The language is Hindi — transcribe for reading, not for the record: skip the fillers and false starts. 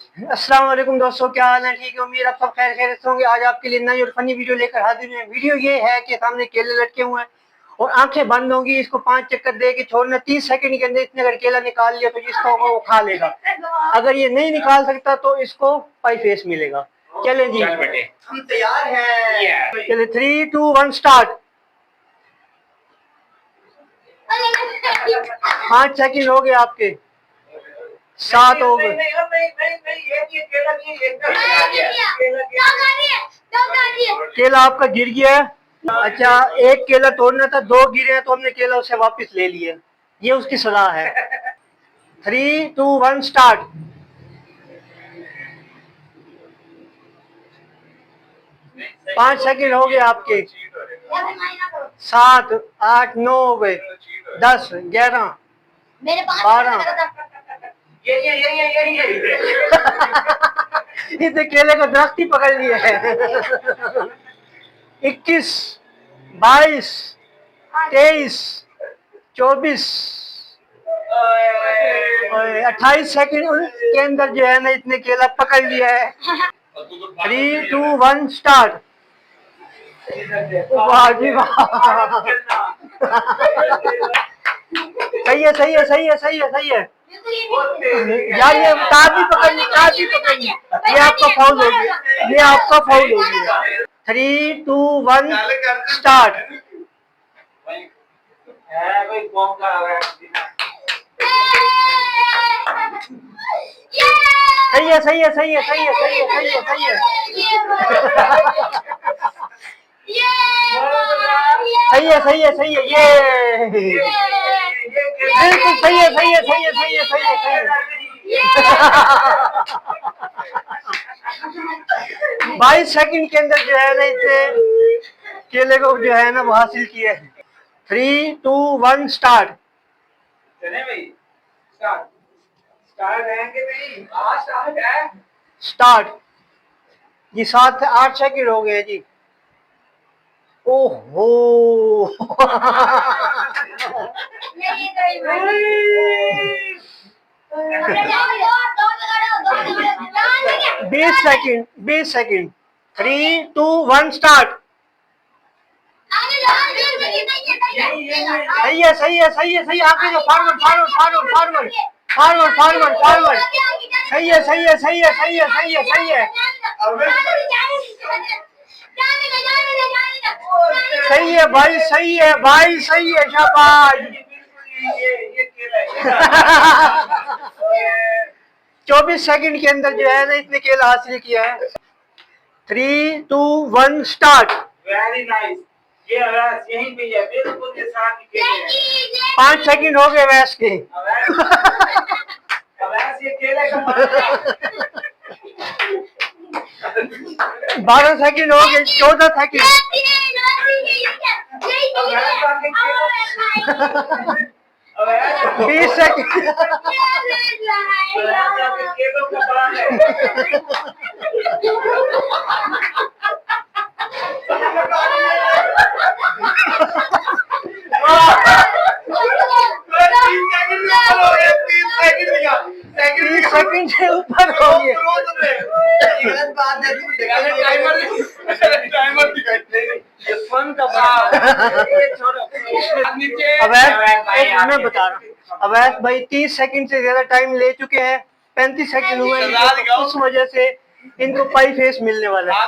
अस्सलाम वालेकुम दोस्तों, क्या हाल है? ठीक है, उम्मीद आप सब खैर खैरियत होंगे। आज आपके लिए नई और फनी वीडियो लेकर हाजिर हैं। वीडियो ये है कि सामने केले लटके हुए हैं और आंखें बंद होंगी, इसको 5 चक्कर दे के छोड़ना। 30 सेकंड के अंदर इसने अगर केला निकाल लिया तो जिसका होगा वो खा लेगा। अगर ये नहीं निकाल सकता तो इसको पाई फेस मिलेगा। चले जी, हम तैयार हैं। चले 3, 2, 1 स्टार्ट। 5 सेकंड हो गए आपके, 7 हो गए। केला आपका गिर गया है। अच्छा, एक केला तोड़ना था, 2 गिरे हैं तो हमने केला उसे वापस ले लिया। ये उसकी सजा है। 3, 2, 1 स्टार्ट। 5 सेकंड हो गए आपके, 7, 8, 9 हो गए, 10, 11, 12। इसे केले को दरख्त ही पकड़ लिया है। 21, 22, 23, 24, 28 सेकंड के अंदर जो है ना इसने केला पकड़ लिया है। 3, 2, 1 स्टार्ट। वाह जी वाह, सही है, सही है, सही है, सही है, सही है यार। ये काफी पकड़नी, काफी पकड़नी। ये आपका फाउल हो गया, ये आपका फाउल हो गया। 3, 2, 1 स्टार्ट। सही है, सही है, सही है, सही है, सही है, सही है, सही है, सही है, सही है, सही है। ये बिल्कुल सही है, सही है, सही है, सही है, सही है, सही है। 22 सेकंड के अंदर जो है ना इसने केले को जो है ना वो हासिल किया है। 3, 2, 1 स्टार्ट। स्टार्ट। जी 7 से 8 सेकंड हो गए जी। ओहो। बीस सेकंड, 20 सेकंड। 3, 2, 1 स्टार्ट। सही है, सही है, सही है, सही। आगे जो forward, forward, forward, forward, forward, forward, forward. सही है, सही है, सही है, सही है, सही है, सही है, सही है भाई, सही है भाई, सही है, शाबाश। 24 सेकंड के अंदर जो है ना इसने केला हासिल किया है। 3, 2, 1 स्टार्ट। Very nice. ये अवैस यहीं पे है, बिल्कुल ये साथ ही केले हैं। 5 सेकंड हो गए अवैस के। अवैस ये केले का 12 सेकंड हो गए, 14 सेकंड। 20 सेकंड। केलों का बाग है। सेकंड से ऊपर हो गया। मैं बता रहा हूँ अवैस भाई 30 सेकंड से ज्यादा टाइम ले चुके हैं। 35 सेकंड हुए, उस वजह से इनको पाई फेस मिलने वाला है।